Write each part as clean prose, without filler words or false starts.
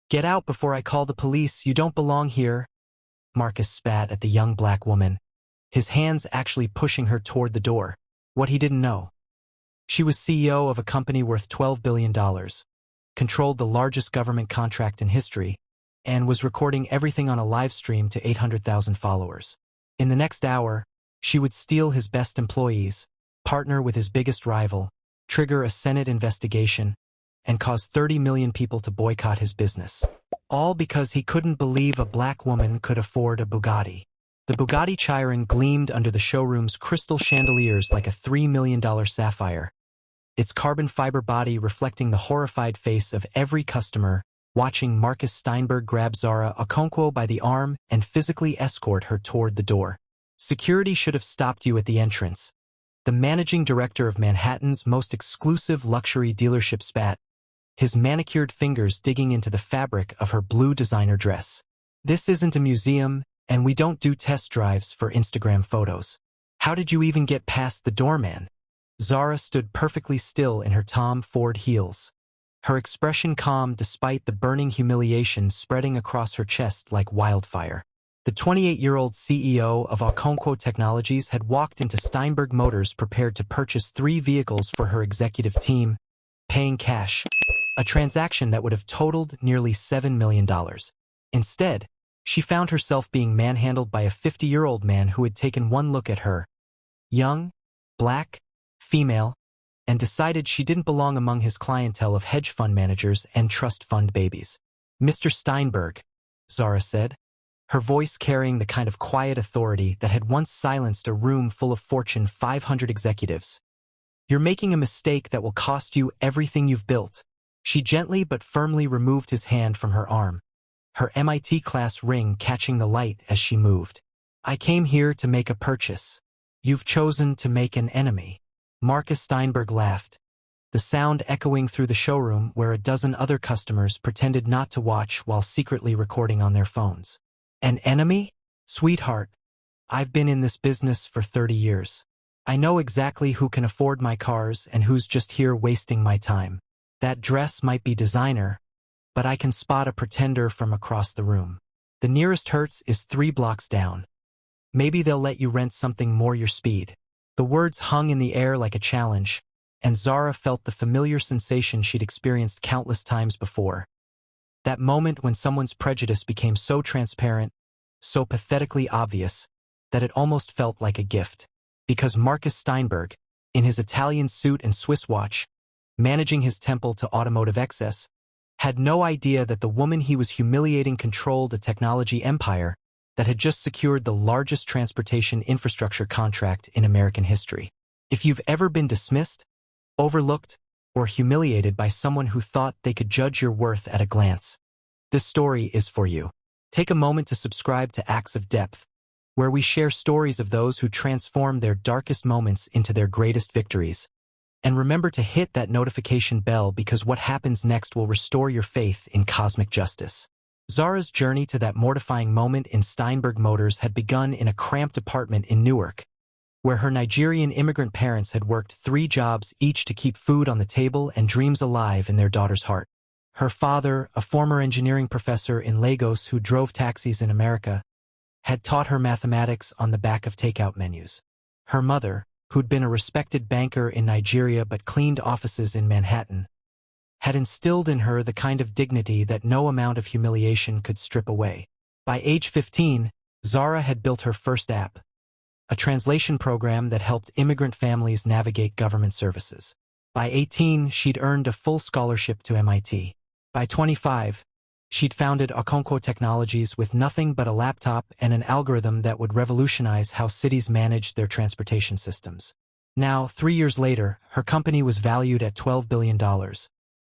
"Get out before I call the police, you don't belong here." Marcus spat at the young black woman, his hands actually pushing her toward the door. What he didn't know. She was CEO of a company worth $12 billion, controlled the largest government contract in history, and was recording everything on a live stream to 800,000 followers. In the next hour, she would steal his best employees, partner with his biggest rival, trigger a Senate investigation, and cause 30 million people to boycott his business. All because he couldn't believe a black woman could afford a Bugatti. The Bugatti Chiron gleamed under the showroom's crystal chandeliers like a $3 million sapphire, its carbon fiber body reflecting the horrified face of every customer watching Marcus Steinberg grab Zara Okonkwo by the arm and physically escort her toward the door. Security should have stopped you at the entrance. The managing director of Manhattan's most exclusive luxury dealership spat, his manicured fingers digging into the fabric of her blue designer dress. "This isn't a museum, and we don't do test drives for Instagram photos. How did you even get past the doorman?" Zara stood perfectly still in her Tom Ford heels, her expression calm despite the burning humiliation spreading across her chest like wildfire. The 28-year-old CEO of Okonkwo Technologies had walked into Steinberg Motors prepared to purchase 3 vehicles for her executive team, paying cash, a transaction that would have totaled nearly $7 million. Instead, she found herself being manhandled by a 50-year-old man who had taken one look at her, young, black, female, and decided she didn't belong among his clientele of hedge fund managers and trust fund babies. "Mr. Steinberg," Zara said, her voice carrying the kind of quiet authority that had once silenced a room full of Fortune 500 executives. "You're making a mistake that will cost you everything you've built." She gently but firmly removed his hand from her arm, her MIT-class ring catching the light as she moved. "I came here to make a purchase. You've chosen to make an enemy." Marcus Steinberg laughed, the sound echoing through the showroom where a dozen other customers pretended not to watch while secretly recording on their phones. "An enemy? Sweetheart, I've been in this business for 30 years. I know exactly who can afford my cars and who's just here wasting my time. That dress might be designer, but I can spot a pretender from across the room. The nearest Hertz is 3 blocks down. Maybe they'll let you rent something more your speed." The words hung in the air like a challenge, and Zara felt the familiar sensation she'd experienced countless times before. That moment when someone's prejudice became so transparent, so pathetically obvious, that it almost felt like a gift. Because Marcus Steinberg, in his Italian suit and Swiss watch, managing his temple to automotive excess, had no idea that the woman he was humiliating controlled a technology empire that had just secured the largest transportation infrastructure contract in American history. If you've ever been dismissed, overlooked, or humiliated by someone who thought they could judge your worth at a glance, this story is for you. Take a moment to subscribe to Acts of Depth, where we share stories of those who transform their darkest moments into their greatest victories. And remember to hit that notification bell because what happens next will restore your faith in cosmic justice. Zara's journey to that mortifying moment in Steinberg Motors had begun in a cramped apartment in Newark, where her Nigerian immigrant parents had worked 3 jobs each to keep food on the table and dreams alive in their daughter's heart. Her father, a former engineering professor in Lagos who drove taxis in America, had taught her mathematics on the back of takeout menus. Her mother, who'd been a respected banker in Nigeria but cleaned offices in Manhattan, had instilled in her the kind of dignity that no amount of humiliation could strip away. By age 15, Zara had built her first app, a translation program that helped immigrant families navigate government services. By 18, she'd earned a full scholarship to MIT. By 25, she'd founded Okonkwo Technologies with nothing but a laptop and an algorithm that would revolutionize how cities managed their transportation systems. Now, 3 years later, her company was valued at $12 billion.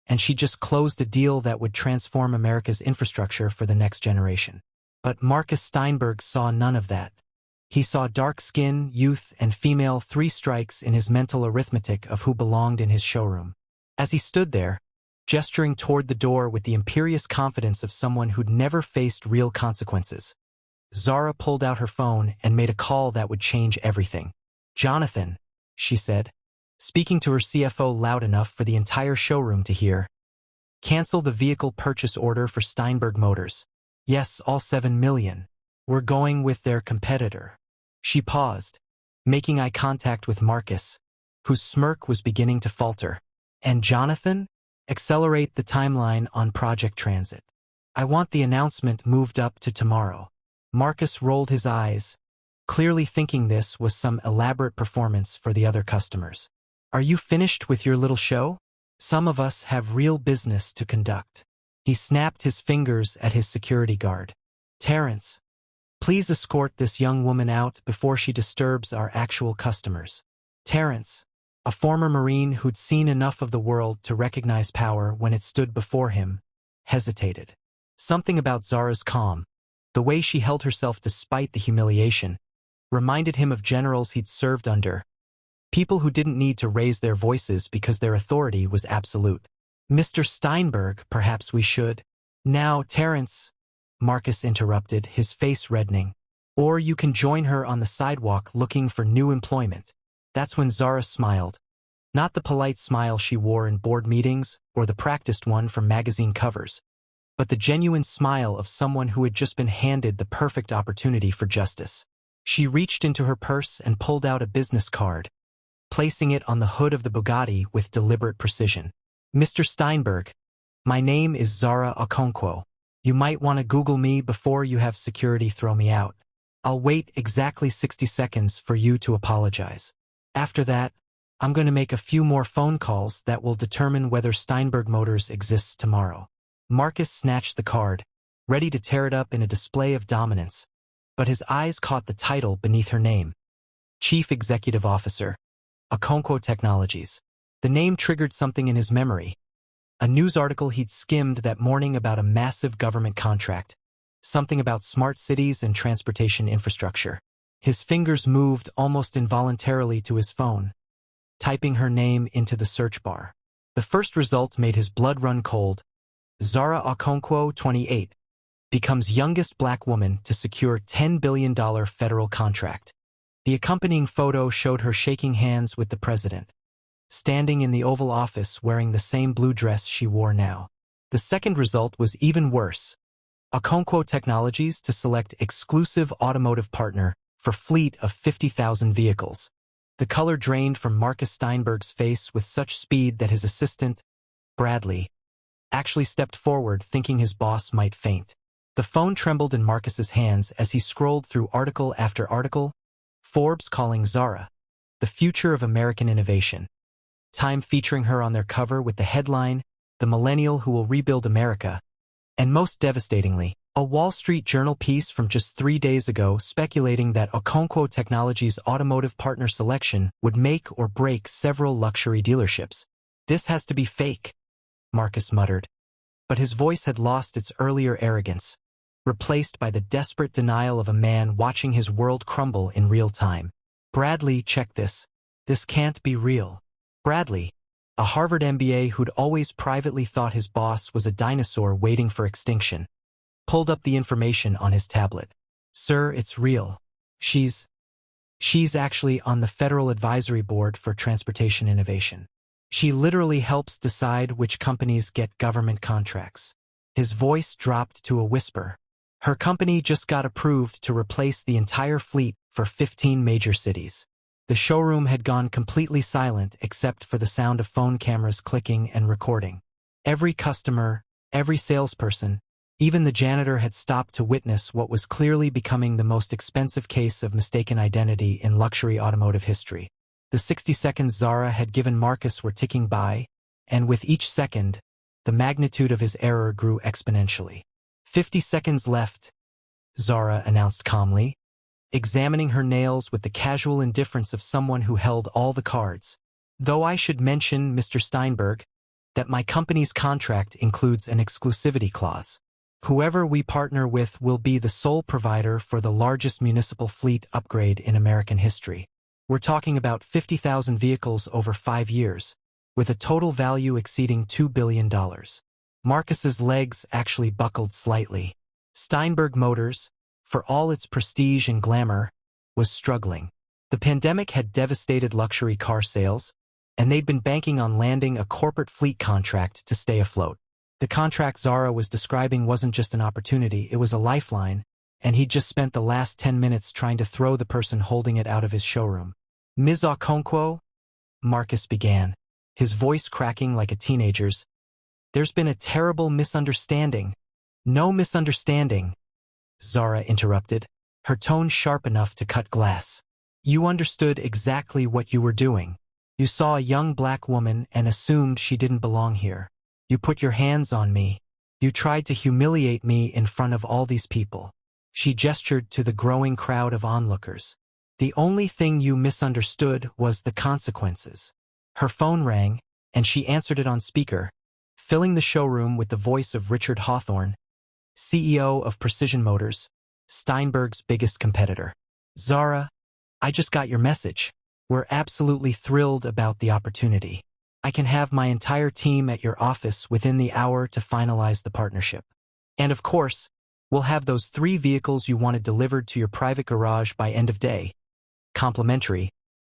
And she just closed a deal that would transform America's infrastructure for the next generation. But Marcus Steinberg saw none of that. He saw dark skin, youth, and female 3 strikes in his mental arithmetic of who belonged in his showroom. As he stood there, gesturing toward the door with the imperious confidence of someone who'd never faced real consequences, Zara pulled out her phone and made a call that would change everything. "Jonathan," she said, speaking to her CFO loud enough for the entire showroom to hear. Cancel the vehicle purchase order for Steinberg Motors. Yes, all 7 million. We're going with their competitor. She paused, making eye contact with Marcus, whose smirk was beginning to falter. And Jonathan? Accelerate the timeline on Project Transit. I want the announcement moved up to tomorrow. Marcus rolled his eyes, clearly thinking this was some elaborate performance for the other customers. Are you finished with your little show? Some of us have real business to conduct. He snapped his fingers at his security guard. Terrence, please escort this young woman out before she disturbs our actual customers. Terrence, a former Marine who'd seen enough of the world to recognize power when it stood before him, hesitated. Something about Zara's calm, the way she held herself despite the humiliation, reminded him of generals he'd served under, people who didn't need to raise their voices because their authority was absolute. Mr. Steinberg, perhaps we should. Now, Terrence, Marcus interrupted, his face reddening. Or you can join her on the sidewalk looking for new employment. That's when Zara smiled. Not the polite smile she wore in board meetings or the practiced one from magazine covers, but the genuine smile of someone who had just been handed the perfect opportunity for justice. She reached into her purse and pulled out a business card, placing it on the hood of the Bugatti with deliberate precision. Mr. Steinberg, my name is Zara Okonkwo. You might want to Google me before you have security throw me out. I'll wait exactly 60 seconds for you to apologize. After that, I'm going to make a few more phone calls that will determine whether Steinberg Motors exists tomorrow. Marcus snatched the card, ready to tear it up in a display of dominance, but his eyes caught the title beneath her name. Chief Executive Officer, Okonkwo Technologies. The name triggered something in his memory. A news article he'd skimmed that morning about a massive government contract, something about smart cities and transportation infrastructure. His fingers moved almost involuntarily to his phone, typing her name into the search bar. The first result made his blood run cold. Zara Okonkwo, 28, becomes youngest black woman to secure $10 billion federal contract. The accompanying photo showed her shaking hands with the president, standing in the Oval Office wearing the same blue dress she wore now. The second result was even worse. Okonkwo Technologies to select exclusive automotive partner for fleet of 50,000 vehicles. The color drained from Marcus Steinberg's face with such speed that his assistant, Bradley, actually stepped forward thinking his boss might faint. The phone trembled in Marcus's hands as he scrolled through article after article. Forbes calling Zara the future of American innovation. Time featuring her on their cover with the headline, "The Millennial Who Will Rebuild America." And most devastatingly, a Wall Street Journal piece from just 3 days ago speculating that Okonkwo Technologies' automotive partner selection would make or break several luxury dealerships. This has to be fake, Marcus muttered. But his voice had lost its earlier arrogance, replaced by the desperate denial of a man watching his world crumble in real time. Bradley, check this. This can't be real. Bradley, a Harvard MBA who'd always privately thought his boss was a dinosaur waiting for extinction, pulled up the information on his tablet. Sir, it's real. She's actually on the Federal Advisory Board for Transportation Innovation. She literally helps decide which companies get government contracts. His voice dropped to a whisper. Her company just got approved to replace the entire fleet for 15 major cities. The showroom had gone completely silent except for the sound of phone cameras clicking and recording. Every customer, every salesperson, even the janitor had stopped to witness what was clearly becoming the most expensive case of mistaken identity in luxury automotive history. The 60 seconds Zara had given Marcus were ticking by, and with each second, the magnitude of his error grew exponentially. 50 seconds left, Zara announced calmly, examining her nails with the casual indifference of someone who held all the cards. Though I should mention, Mr. Steinberg, that my company's contract includes an exclusivity clause. Whoever we partner with will be the sole provider for the largest municipal fleet upgrade in American history. We're talking about 50,000 vehicles over 5 years, with a total value exceeding $2 billion. Marcus's legs actually buckled slightly. Steinberg Motors, for all its prestige and glamour, was struggling. The pandemic had devastated luxury car sales, and they'd been banking on landing a corporate fleet contract to stay afloat. The contract Zara was describing wasn't just an opportunity, it was a lifeline, and he'd just spent the last 10 minutes trying to throw the person holding it out of his showroom. Ms. Okonkwo, Marcus began, his voice cracking like a teenager's. There's been a terrible misunderstanding. No misunderstanding, Zara interrupted, her tone sharp enough to cut glass. You understood exactly what you were doing. You saw a young black woman and assumed she didn't belong here. You put your hands on me. You tried to humiliate me in front of all these people. She gestured to the growing crowd of onlookers. The only thing you misunderstood was the consequences. Her phone rang, and she answered it on speaker, filling the showroom with the voice of Richard Hawthorne, CEO of Precision Motors, Steinberg's biggest competitor. Zara, I just got your message. We're absolutely thrilled about the opportunity. I can have my entire team at your office within the hour to finalize the partnership. And of course, we'll have those 3 vehicles you wanted delivered to your private garage by end of day. Complimentary,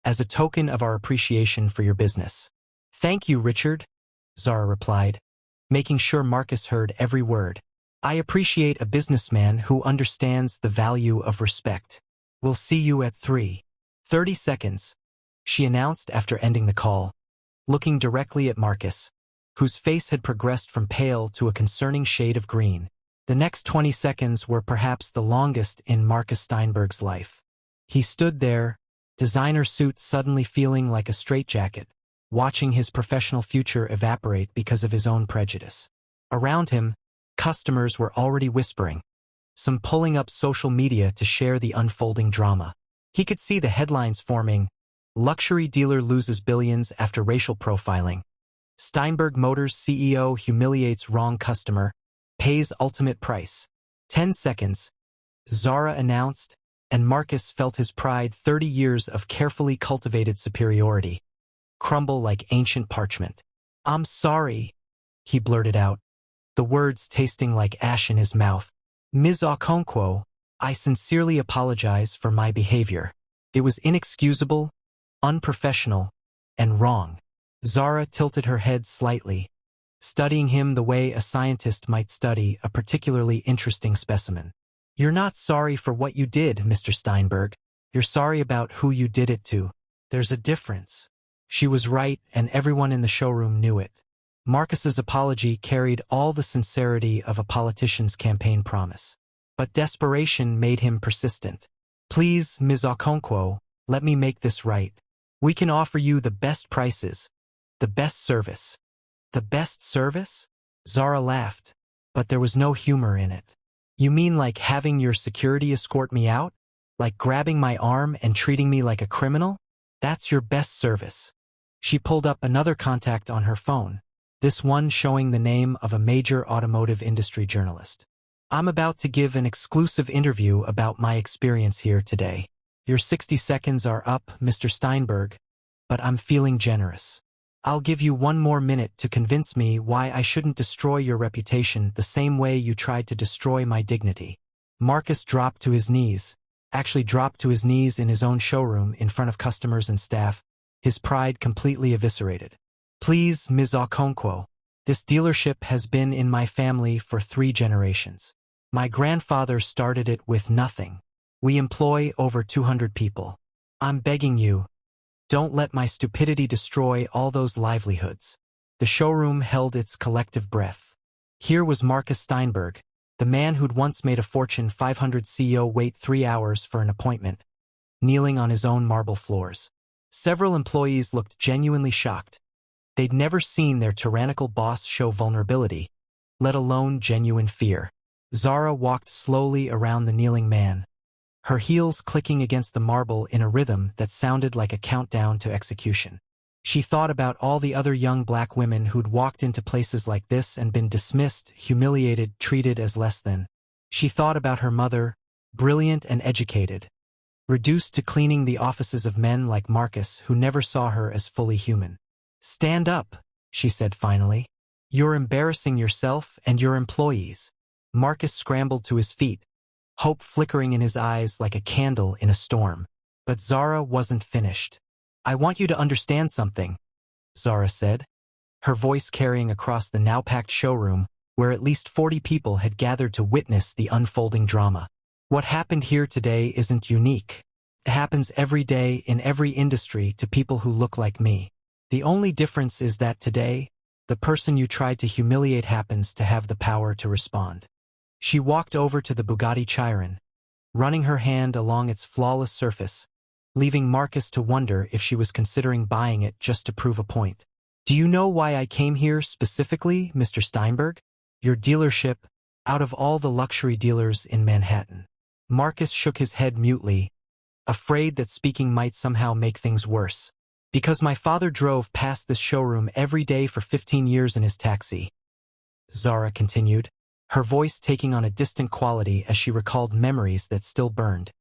as a token of our appreciation for your business. Thank you, Richard, Zara replied, making sure Marcus heard every word. I appreciate a businessman who understands the value of respect. We'll see you at 3:30 seconds, she announced after ending the call, looking directly at Marcus, whose face had progressed from pale to a concerning shade of green. The next 20 seconds were perhaps the longest in Marcus Steinberg's life. He stood there, designer suit suddenly feeling like a straitjacket, watching his professional future evaporate because of his own prejudice. Around him, customers were already whispering, some pulling up social media to share the unfolding drama. He could see the headlines forming: Luxury dealer loses billions after racial profiling. Steinberg Motors CEO humiliates wrong customer, pays ultimate price. 10 seconds, Zara announced, and Marcus felt his pride, 30 years of carefully cultivated superiority, crumble like ancient parchment. I'm sorry, he blurted out, the words tasting like ash in his mouth. Ms. Okonkwo, I sincerely apologize for my behavior. It was inexcusable, unprofessional, and wrong. Zara tilted her head slightly, studying him the way a scientist might study a particularly interesting specimen. You're not sorry for what you did, Mr. Steinberg. You're sorry about who you did it to. There's a difference. She was right, and everyone in the showroom knew it. Marcus's apology carried all the sincerity of a politician's campaign promise. But desperation made him persistent. Please, Ms. Okonkwo, let me make this right. We can offer you the best prices, the best service. The best service? Zara laughed, but there was no humor in it. You mean like having your security escort me out? Like grabbing my arm and treating me like a criminal? That's your best service. She pulled up another contact on her phone, this one showing the name of a major automotive industry journalist. I'm about to give an exclusive interview about my experience here today. Your 60 seconds are up, Mr. Steinberg, but I'm feeling generous. I'll give you 1 more minute to convince me why I shouldn't destroy your reputation the same way you tried to destroy my dignity. Marcus dropped to his knees in his own showroom in front of customers and staff, his pride completely eviscerated. Please, Ms. Okonkwo, this dealership has been in my family for 3 generations. My grandfather started it with nothing. We employ over 200 people. I'm begging you, don't let my stupidity destroy all those livelihoods. The showroom held its collective breath. Here was Marcus Steinberg, the man who'd once made a Fortune 500 CEO wait 3 hours for an appointment, kneeling on his own marble floors. Several employees looked genuinely shocked. They'd never seen their tyrannical boss show vulnerability, let alone genuine fear. Zara walked slowly around the kneeling man, her heels clicking against the marble in a rhythm that sounded like a countdown to execution. She thought about all the other young black women who'd walked into places like this and been dismissed, humiliated, treated as less than. She thought about her mother, brilliant and educated, reduced to cleaning the offices of men like Marcus who never saw her as fully human. Stand up, she said finally. You're embarrassing yourself and your employees. Marcus scrambled to his feet, hope flickering in his eyes like a candle in a storm. But Zara wasn't finished. I want you to understand something, Zara said, her voice carrying across the now-packed showroom where at least 40 people had gathered to witness the unfolding drama. What happened here today isn't unique. It happens every day in every industry to people who look like me. The only difference is that today, the person you tried to humiliate happens to have the power to respond. She walked over to the Bugatti Chiron, running her hand along its flawless surface, leaving Marcus to wonder if she was considering buying it just to prove a point. Do you know why I came here specifically, Mr. Steinberg? Your dealership, out of all the luxury dealers in Manhattan. Marcus shook his head mutely, afraid that speaking might somehow make things worse. Because my father drove past this showroom every day for 15 years in his taxi. Zara continued, her voice taking on a distant quality as she recalled memories that still burned.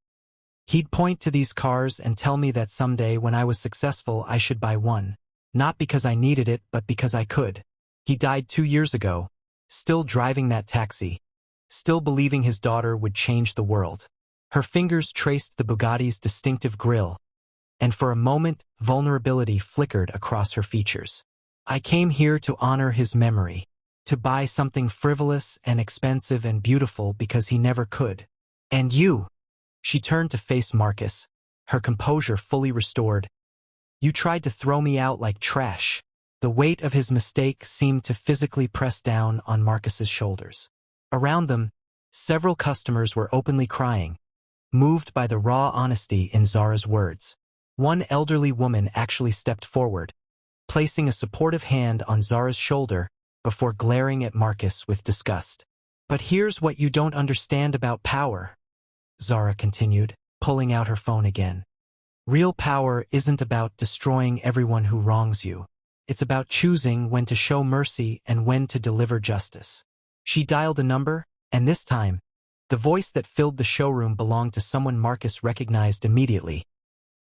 He'd point to these cars and tell me that someday when I was successful I should buy one. Not because I needed it, but because I could. He died 2 years ago, still driving that taxi, still believing his daughter would change the world. Her fingers traced the Bugatti's distinctive grille, and for a moment, vulnerability flickered across her features. I came here to honor his memory, to buy something frivolous and expensive and beautiful because he never could. And you? She turned to face Marcus, her composure fully restored. You tried to throw me out like trash. The weight of his mistake seemed to physically press down on Marcus's shoulders. Around them, several customers were openly crying, moved by the raw honesty in Zara's words. One elderly woman actually stepped forward, placing a supportive hand on Zara's shoulder before glaring at Marcus with disgust. But here's what you don't understand about power, Zara continued, pulling out her phone again. Real power isn't about destroying everyone who wrongs you. It's about choosing when to show mercy and when to deliver justice. She dialed a number, and this time, the voice that filled the showroom belonged to someone Marcus recognized immediately.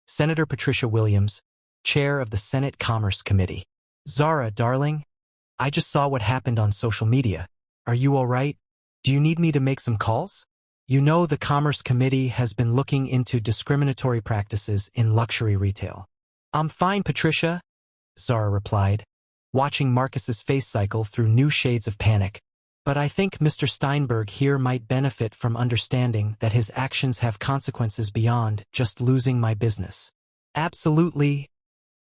Senator Patricia Williams, chair of the Senate Commerce Committee. Zara, darling, I just saw what happened on social media. Are you all right? Do you need me to make some calls? You know the Commerce Committee has been looking into discriminatory practices in luxury retail. I'm fine, Patricia, Zara replied, watching Marcus's face cycle through new shades of panic. But I think Mr. Steinberg here might benefit from understanding that his actions have consequences beyond just losing my business. Absolutely,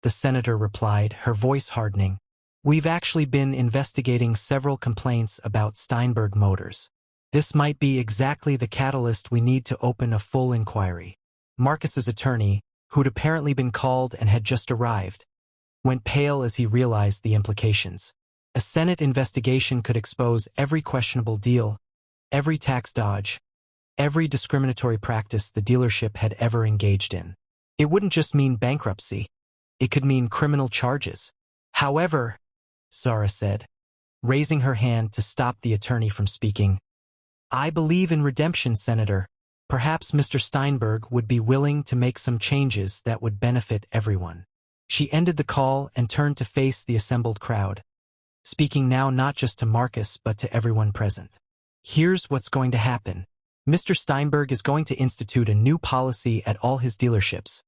the senator replied, her voice hardening. We've actually been investigating several complaints about Steinberg Motors. This might be exactly the catalyst we need to open a full inquiry. Marcus's attorney, who'd apparently been called and had just arrived, went pale as he realized the implications. A Senate investigation could expose every questionable deal, every tax dodge, every discriminatory practice the dealership had ever engaged in. It wouldn't just mean bankruptcy. It could mean criminal charges. However, Zara said, raising her hand to stop the attorney from speaking, I believe in redemption, Senator. Perhaps Mr. Steinberg would be willing to make some changes that would benefit everyone. She ended the call and turned to face the assembled crowd, speaking now not just to Marcus but to everyone present. Here's what's going to happen. Mr. Steinberg is going to institute a new policy at all his dealerships.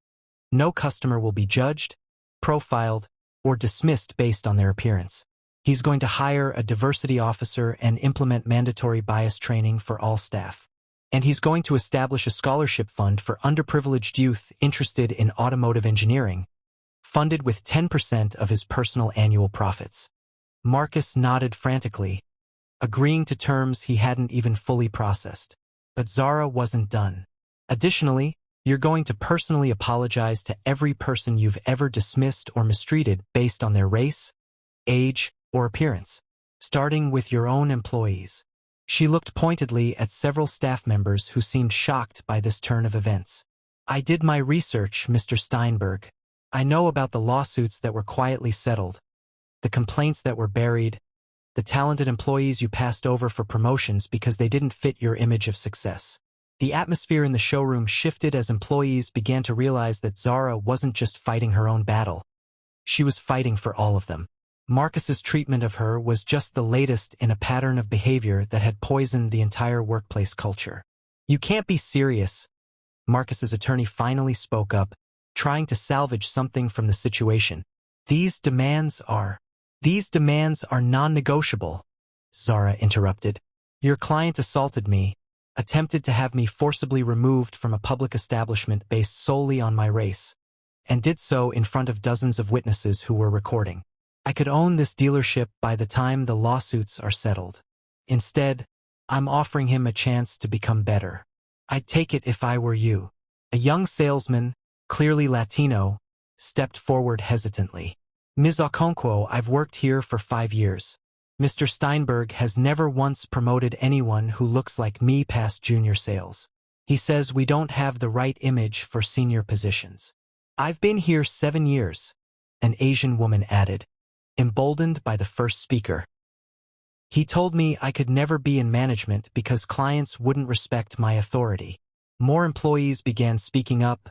No customer will be judged, profiled, or dismissed based on their appearance. He's going to hire a diversity officer and implement mandatory bias training for all staff. And he's going to establish a scholarship fund for underprivileged youth interested in automotive engineering, funded with 10% of his personal annual profits. Marcus nodded frantically, agreeing to terms he hadn't even fully processed. But Zara wasn't done. Additionally, you're going to personally apologize to every person you've ever dismissed or mistreated based on their race, age, or appearance, starting with your own employees. She looked pointedly at several staff members who seemed shocked by this turn of events. I did my research, Mr. Steinberg. I know about the lawsuits that were quietly settled, the complaints that were buried, the talented employees you passed over for promotions because they didn't fit your image of success. The atmosphere in the showroom shifted as employees began to realize that Zara wasn't just fighting her own battle. She was fighting for all of them. Marcus's treatment of her was just the latest in a pattern of behavior that had poisoned the entire workplace culture. You can't be serious. Marcus's attorney finally spoke up, trying to salvage something from the situation. These demands are non-negotiable. Zara interrupted. Your client assaulted me, attempted to have me forcibly removed from a public establishment based solely on my race, and did so in front of dozens of witnesses who were recording. I could own this dealership by the time the lawsuits are settled. Instead, I'm offering him a chance to become better. I'd take it if I were you. A young salesman, clearly Latino, stepped forward hesitantly. Ms. Okonkwo, I've worked here for 5 years. Mr. Steinberg has never once promoted anyone who looks like me past junior sales. He says we don't have the right image for senior positions. I've been here 7 years, an Asian woman added, emboldened by the first speaker. He told me I could never be in management because clients wouldn't respect my authority. More employees began speaking up,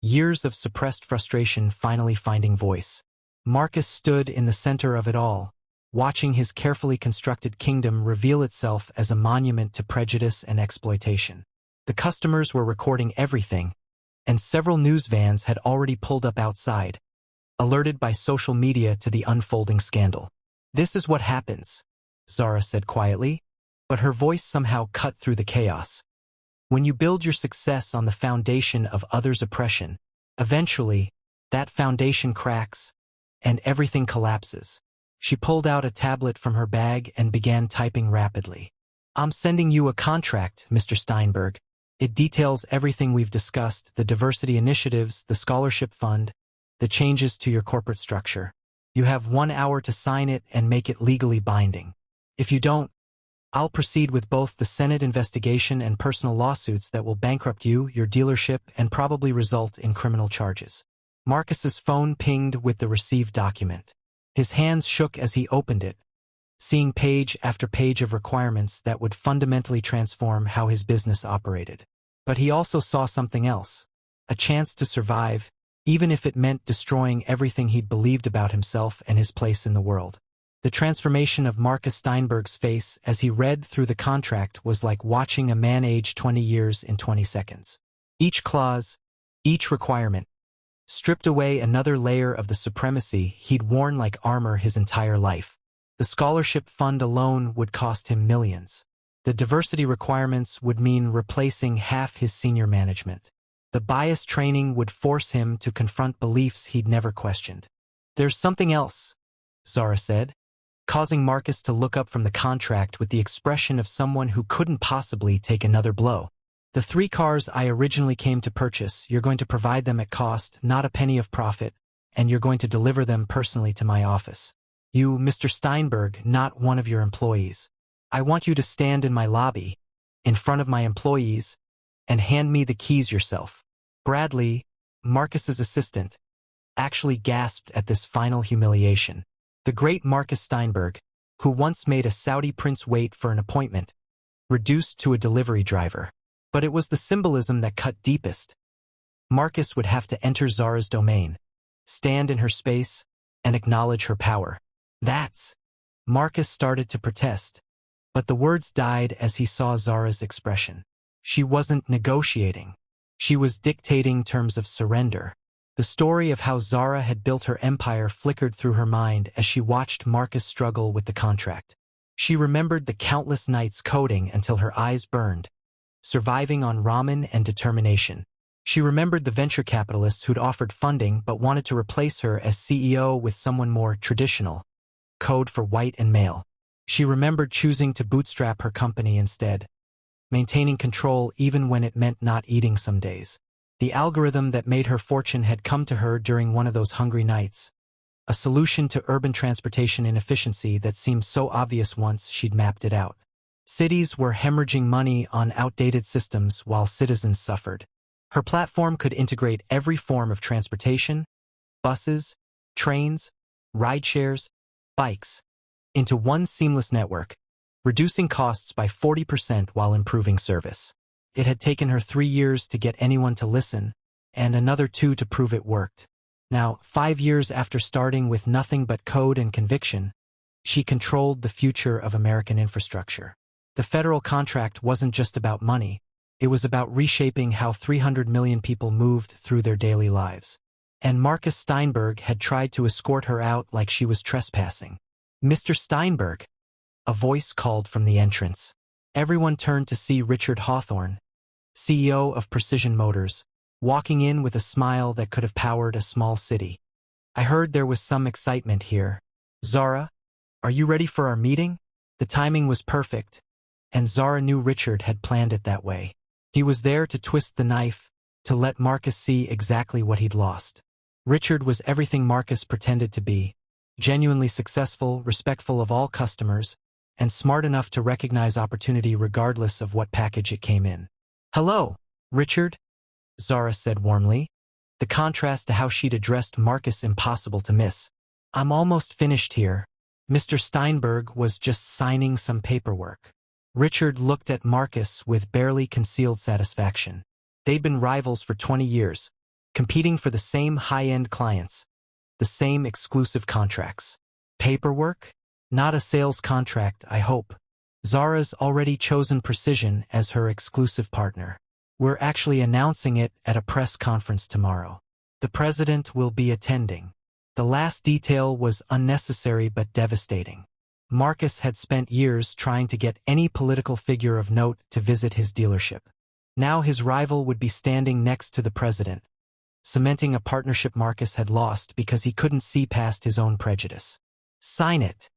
years of suppressed frustration finally finding voice. Marcus stood in the center of it all, watching his carefully constructed kingdom reveal itself as a monument to prejudice and exploitation. The customers were recording everything, and several news vans had already pulled up outside, alerted by social media to the unfolding scandal. This is what happens, Zara said quietly, but her voice somehow cut through the chaos. When you build your success on the foundation of others' oppression, eventually, that foundation cracks, and everything collapses. She pulled out a tablet from her bag and began typing rapidly. I'm sending you a contract, Mr. Steinberg. It details everything we've discussed, the diversity initiatives, the scholarship fund, the changes to your corporate structure. You have 1 hour to sign it and make it legally binding. If you don't, I'll proceed with both the Senate investigation and personal lawsuits that will bankrupt you, your dealership, and probably result in criminal charges. Marcus's phone pinged with the received document. His hands shook as he opened it, seeing page after page of requirements that would fundamentally transform how his business operated. But he also saw something else, a chance to survive, even if it meant destroying everything he'd believed about himself and his place in the world. The transformation of Marcus Steinberg's face as he read through the contract was like watching a man age 20 years in 20 seconds. Each clause, each requirement, stripped away another layer of the supremacy he'd worn like armor his entire life. The scholarship fund alone would cost him millions. The diversity requirements would mean replacing half his senior management. The bias training would force him to confront beliefs he'd never questioned. There's something else, Zara said, causing Marcus to look up from the contract with the expression of someone who couldn't possibly take another blow. The 3 cars I originally came to purchase, you're going to provide them at cost, not a penny of profit, and you're going to deliver them personally to my office. You, Mr. Steinberg, not one of your employees. I want you to stand in my lobby, in front of my employees, and hand me the keys yourself. Bradley, Marcus's assistant, actually gasped at this final humiliation. The great Marcus Steinberg, who once made a Saudi prince wait for an appointment, reduced to a delivery driver. But it was the symbolism that cut deepest. Marcus would have to enter Zara's domain, stand in her space, and acknowledge her power. Marcus started to protest, but the words died as he saw Zara's expression. She wasn't negotiating. She was dictating terms of surrender. The story of how Zara had built her empire flickered through her mind as she watched Marcus struggle with the contract. She remembered the countless nights coding until her eyes burned, surviving on ramen and determination. She remembered the venture capitalists who'd offered funding but wanted to replace her as CEO with someone more traditional, code for white and male. She remembered choosing to bootstrap her company instead, maintaining control even when it meant not eating some days. The algorithm that made her fortune had come to her during one of those hungry nights, a solution to urban transportation inefficiency that seemed so obvious once she'd mapped it out. Cities were hemorrhaging money on outdated systems while citizens suffered. Her platform could integrate every form of transportation, buses, trains, rideshares, bikes, into one seamless network, reducing costs by 40% while improving service. It had taken her 3 years to get anyone to listen, and another 2 to prove it worked. Now, 5 years after starting with nothing but code and conviction, she controlled the future of American infrastructure. The federal contract wasn't just about money. It was about reshaping how 300 million people moved through their daily lives. And Marcus Steinberg had tried to escort her out like she was trespassing. Mr. Steinberg, A voice called from the entrance. Everyone turned to see Richard Hawthorne, CEO of Precision Motors, walking in with a smile that could have powered a small city. I heard there was some excitement here. Zara, are you ready for our meeting? The timing was perfect, and Zara knew Richard had planned it that way. He was there to twist the knife, to let Marcus see exactly what he'd lost. Richard was everything Marcus pretended to be, genuinely successful, respectful of all customers, and smart enough to recognize opportunity regardless of what package it came in. "Hello, Richard," Zara said warmly, the contrast to how she'd addressed Marcus impossible to miss. "I'm almost finished here. Mr. Steinberg was just signing some paperwork." Richard looked at Marcus with barely concealed satisfaction. They'd been rivals for 20 years, competing for the same high-end clients, the same exclusive contracts. Paperwork? Not a sales contract, I hope. Zara's already chosen Precision as her exclusive partner. We're actually announcing it at a press conference tomorrow. The president will be attending. The last detail was unnecessary but devastating. Marcus had spent years trying to get any political figure of note to visit his dealership. Now his rival would be standing next to the president, cementing a partnership Marcus had lost because he couldn't see past his own prejudice. "Sign it,"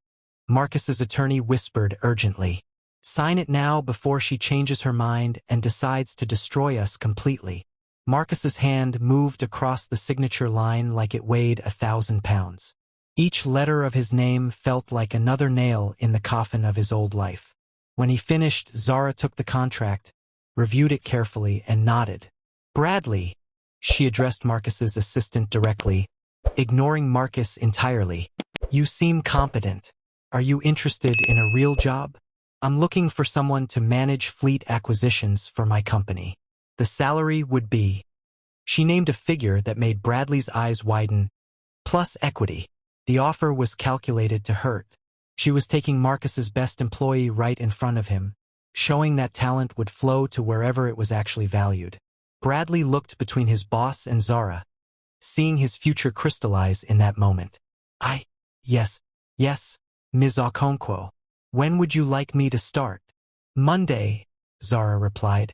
Marcus's attorney whispered urgently. "Sign it now before she changes her mind and decides to destroy us completely." Marcus's hand moved across the signature line like it weighed 1,000 pounds. Each letter of his name felt like another nail in the coffin of his old life. When he finished, Zara took the contract, reviewed it carefully, and nodded. "Bradley," she addressed Marcus's assistant directly, ignoring Marcus entirely. "You seem competent. Are you interested in a real job? I'm looking for someone to manage fleet acquisitions for my company. The salary would be..." She named a figure that made Bradley's eyes widen. "Plus equity." The offer was calculated to hurt. She was taking Marcus's best employee right in front of him, showing that talent would flow to wherever it was actually valued. Bradley looked between his boss and Zara, seeing his future crystallize in that moment. Yes, Ms. Okonkwo. When would you like me to start?" "Monday," Zara replied.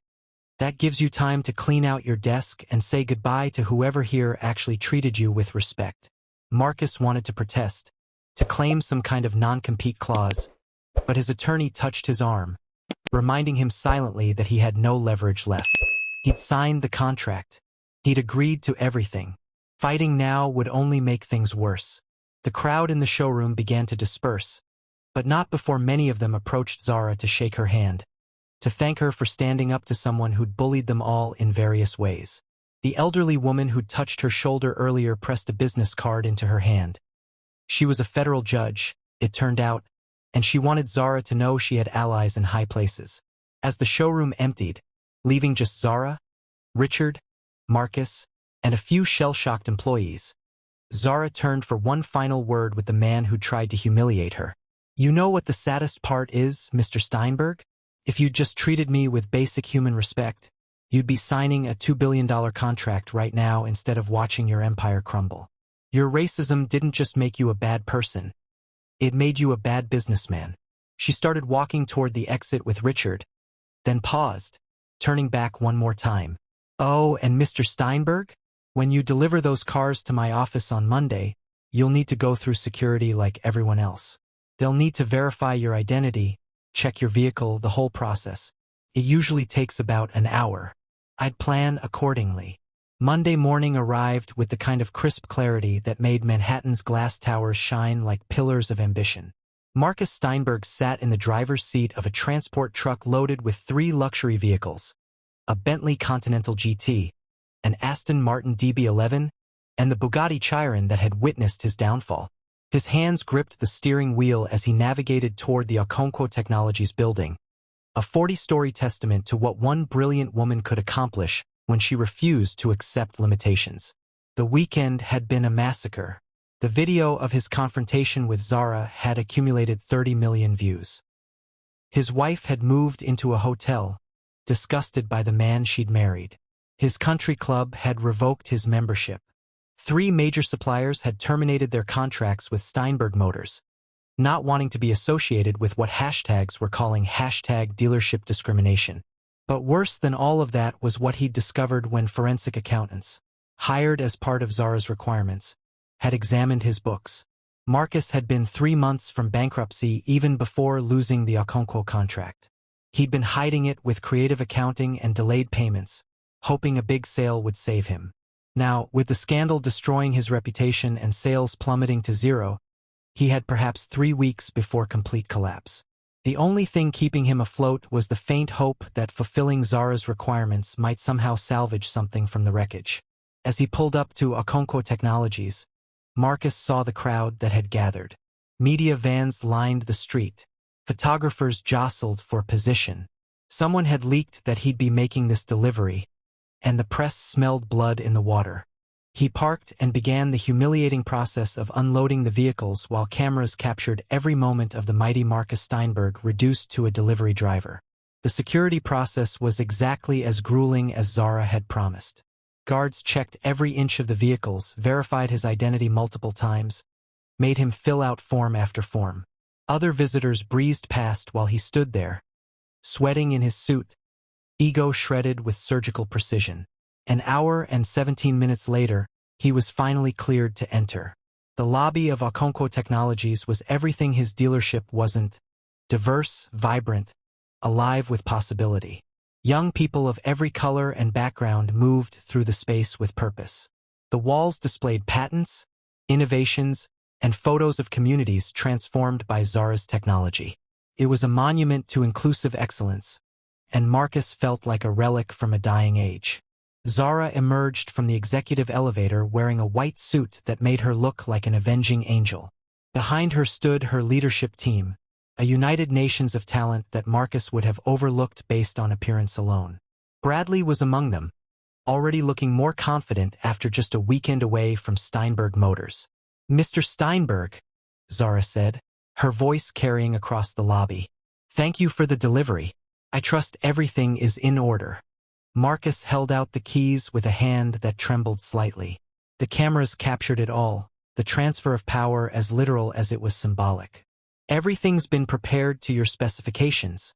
"That gives you time to clean out your desk and say goodbye to whoever here actually treated you with respect." Marcus wanted to protest, to claim some kind of non-compete clause, but his attorney touched his arm, reminding him silently that he had no leverage left. He'd signed the contract. He'd agreed to everything. Fighting now would only make things worse. The crowd in the showroom began to disperse, but not before many of them approached Zara to shake her hand, to thank her for standing up to someone who'd bullied them all in various ways. The elderly woman who'd touched her shoulder earlier pressed a business card into her hand. She was a federal judge, it turned out, and she wanted Zara to know she had allies in high places. As the showroom emptied, leaving just Zara, Richard, Marcus, and a few shell-shocked employees, Zara turned for one final word with the man who tried to humiliate her. "You know what the saddest part is, Mr. Steinberg? If you'd just treated me with basic human respect, you'd be signing a $2 billion contract right now instead of watching your empire crumble. Your racism didn't just make you a bad person. It made you a bad businessman." She started walking toward the exit with Richard, then paused, turning back one more time. "Oh, and Mr. Steinberg? When you deliver those cars to my office on Monday, you'll need to go through security like everyone else. They'll need to verify your identity, check your vehicle, the whole process. It usually takes about an hour. I'd plan accordingly." Monday morning arrived with the kind of crisp clarity that made Manhattan's glass towers shine like pillars of ambition. Marcus Steinberg sat in the driver's seat of a transport truck loaded with 3 luxury vehicles: a Bentley Continental GT, an Aston Martin DB11, and the Bugatti Chiron that had witnessed his downfall. His hands gripped the steering wheel as he navigated toward the Okonkwo Technologies building, a 40-story testament to what one brilliant woman could accomplish when she refused to accept limitations. The weekend had been a massacre. The video of his confrontation with Zara had accumulated 30 million views. His wife had moved into a hotel, disgusted by the man she'd married. His country club had revoked his membership. 3 major suppliers had terminated their contracts with Steinberg Motors, not wanting to be associated with what hashtags were calling #dealership discrimination. But worse than all of that was what he'd discovered when forensic accountants, hired as part of Zara's requirements, had examined his books. Marcus had been 3 months from bankruptcy even before losing the Okonkwo contract. He'd been hiding it with creative accounting and delayed payments, hoping a big sale would save him. Now, with the scandal destroying his reputation and sales plummeting to zero, he had perhaps 3 weeks before complete collapse. The only thing keeping him afloat was the faint hope that fulfilling Zara's requirements might somehow salvage something from the wreckage. As he pulled up to Okonkwo Technologies, Marcus saw the crowd that had gathered. Media vans lined the street. Photographers jostled for position. Someone had leaked that he'd be making this delivery, and the press smelled blood in the water. He parked and began the humiliating process of unloading the vehicles while cameras captured every moment of the mighty Marcus Steinberg reduced to a delivery driver. The security process was exactly as grueling as Zara had promised. Guards checked every inch of the vehicles, verified his identity multiple times, made him fill out form after form. Other visitors breezed past while he stood there, sweating in his suit, ego shredded with surgical precision. An hour and 17 minutes later, he was finally cleared to enter. The lobby of Okonkwo Technologies was everything his dealership wasn't: diverse, vibrant, alive with possibility. Young people of every color and background moved through the space with purpose. The walls displayed patents, innovations, and photos of communities transformed by Zara's technology. It was a monument to inclusive excellence, and Marcus felt like a relic from a dying age. Zara emerged from the executive elevator wearing a white suit that made her look like an avenging angel. Behind her stood her leadership team, a United Nations of talent that Marcus would have overlooked based on appearance alone. Bradley was among them, already looking more confident after just a weekend away from Steinberg Motors. "Mr. Steinberg," Zara said, her voice carrying across the lobby. "Thank you for the delivery. I trust everything is in order." Marcus held out the keys with a hand that trembled slightly. The cameras captured it all, the transfer of power as literal as it was symbolic. "Everything's been prepared to your specifications,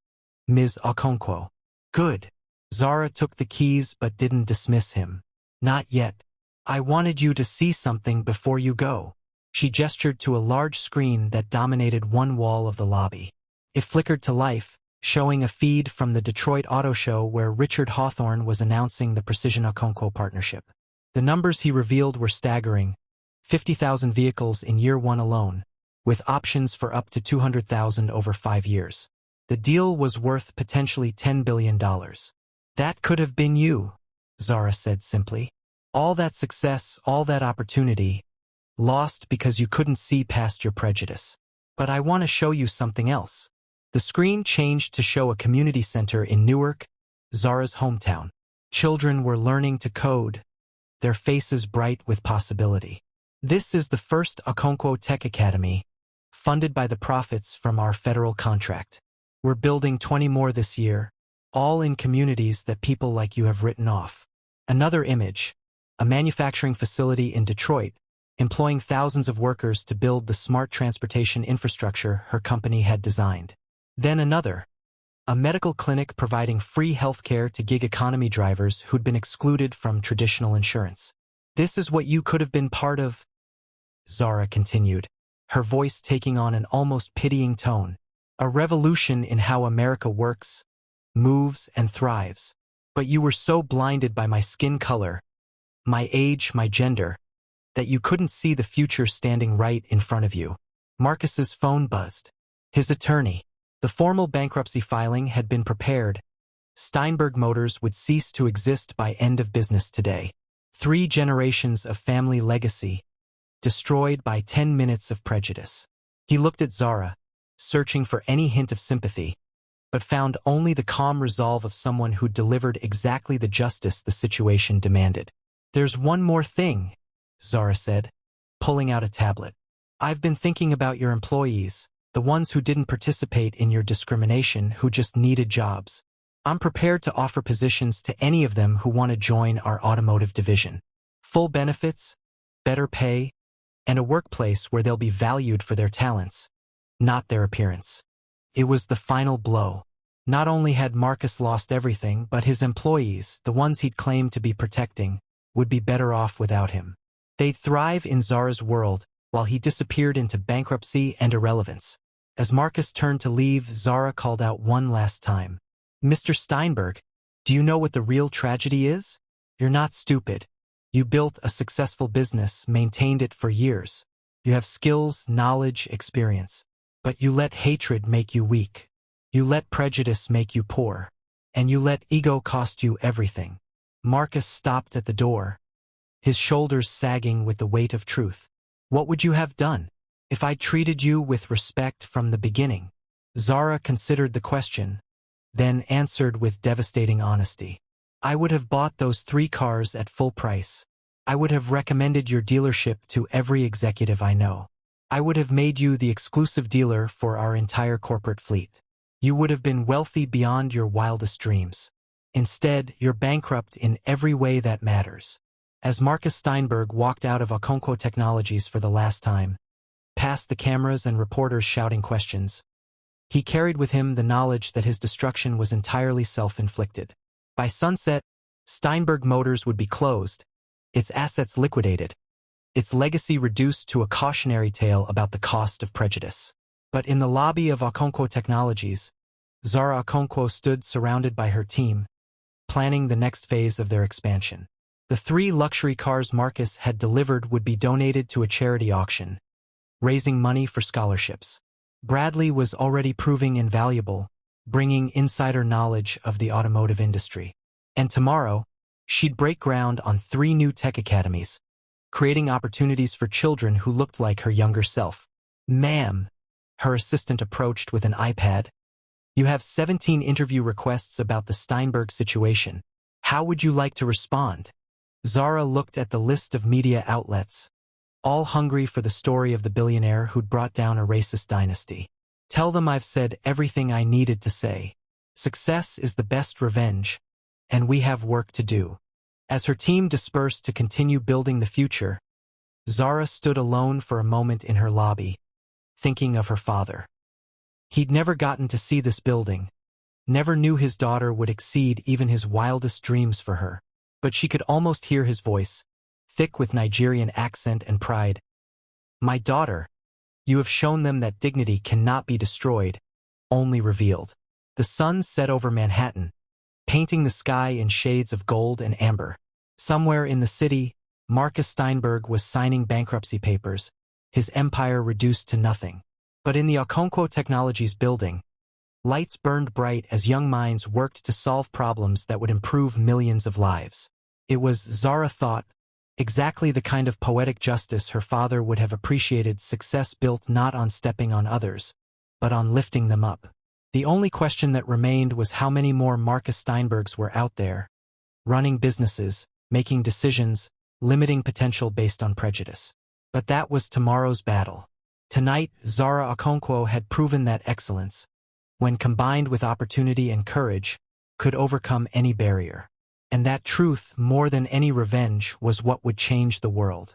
Ms. Okonkwo." "Good." Zara took the keys but didn't dismiss him. "Not yet. I wanted you to see something before you go." She gestured to a large screen that dominated one wall of the lobby. It flickered to life, showing a feed from the Detroit Auto Show where Richard Hawthorne was announcing the Precision Okonkwo partnership. The numbers he revealed were staggering: 50,000 vehicles in year one alone, with options for up to 200,000 over 5 years. The deal was worth potentially $10 billion. "That could have been you," Zara said simply. "All that success, all that opportunity, lost because you couldn't see past your prejudice. But I want to show you something else." The screen changed to show a community center in Newark, Zara's hometown. Children were learning to code, their faces bright with possibility. "This is the first Okonkwo Tech Academy, funded by the profits from our federal contract. We're building 20 more this year, all in communities that people like you have written off." Another image: a manufacturing facility in Detroit, employing thousands of workers to build the smart transportation infrastructure her company had designed. Then another: a medical clinic providing free healthcare to gig economy drivers who'd been excluded from traditional insurance. "This is what you could have been part of," Zara continued, her voice taking on an almost pitying tone. "A revolution in how America works, moves, and thrives. But you were so blinded by my skin color, my age, my gender, that you couldn't see the future standing right in front of you." Marcus's phone buzzed. His attorney. The formal bankruptcy filing had been prepared. Steinberg Motors would cease to exist by end of business today. 3 generations of family legacy, destroyed by 10 minutes of prejudice. He looked at Zara, searching for any hint of sympathy, but found only the calm resolve of someone who delivered exactly the justice the situation demanded. "There's one more thing," Zara said, pulling out a tablet. "I've been thinking about your employees, the ones who didn't participate in your discrimination, who just needed jobs. I'm prepared to offer positions to any of them who want to join our automotive division. Full benefits, better pay, and a workplace where they'll be valued for their talents, not their appearance. It was the final blow. Not only had Marcus lost everything, but his employees, the ones he'd claimed to be protecting, would be better off without him. They'd thrive in Zara's world, while he disappeared into bankruptcy and irrelevance. As Marcus turned to leave, Zara called out one last time. "Mr. Steinberg, do you know what the real tragedy is? You're not stupid. You built a successful business, maintained it for years. You have skills, knowledge, experience. But you let hatred make you weak. You let prejudice make you poor. And you let ego cost you everything." Marcus stopped at the door, his shoulders sagging with the weight of truth. "What would you have done if I treated you with respect from the beginning?" Zara considered the question, then answered with devastating honesty. "I would have bought those 3 cars at full price. I would have recommended your dealership to every executive I know. I would have made you the exclusive dealer for our entire corporate fleet. You would have been wealthy beyond your wildest dreams. Instead, you're bankrupt in every way that matters." As Marcus Steinberg walked out of Okonkwo Technologies for the last time, past the cameras and reporters shouting questions, he carried with him the knowledge that his destruction was entirely self-inflicted. By sunset, Steinberg Motors would be closed, its assets liquidated, its legacy reduced to a cautionary tale about the cost of prejudice. But in the lobby of Okonkwo Technologies, Zara Okonkwo stood surrounded by her team, planning the next phase of their expansion. The 3 luxury cars Marcus had delivered would be donated to a charity auction, raising money for scholarships. Bradley was already proving invaluable, bringing insider knowledge of the automotive industry. And tomorrow, she'd break ground on 3 new tech academies, creating opportunities for children who looked like her younger self. "Ma'am," her assistant approached with an iPad, "you have 17 interview requests about the Steinberg situation. How would you like to respond?" Zara looked at the list of media outlets, all hungry for the story of the billionaire who'd brought down a racist dynasty. "Tell them I've said everything I needed to say. Success is the best revenge, and we have work to do." As her team dispersed to continue building the future, Zara stood alone for a moment in her lobby, thinking of her father. He'd never gotten to see this building, never knew his daughter would exceed even his wildest dreams for her. But she could almost hear his voice, thick with Nigerian accent and pride. "My daughter, you have shown them that dignity cannot be destroyed, only revealed." The sun set over Manhattan, painting the sky in shades of gold and amber. Somewhere in the city, Marcus Steinberg was signing bankruptcy papers, his empire reduced to nothing. But in the Okonkwo Technologies building, lights burned bright as young minds worked to solve problems that would improve millions of lives. It was, Zara thought, exactly the kind of poetic justice her father would have appreciated, success built not on stepping on others, but on lifting them up. The only question that remained was how many more Marcus Steinbergs were out there, running businesses, making decisions, limiting potential based on prejudice. But that was tomorrow's battle. Tonight, Zara Okonkwo had proven that excellence, when combined with opportunity and courage, could overcome any barrier. And that truth, more than any revenge, was what would change the world.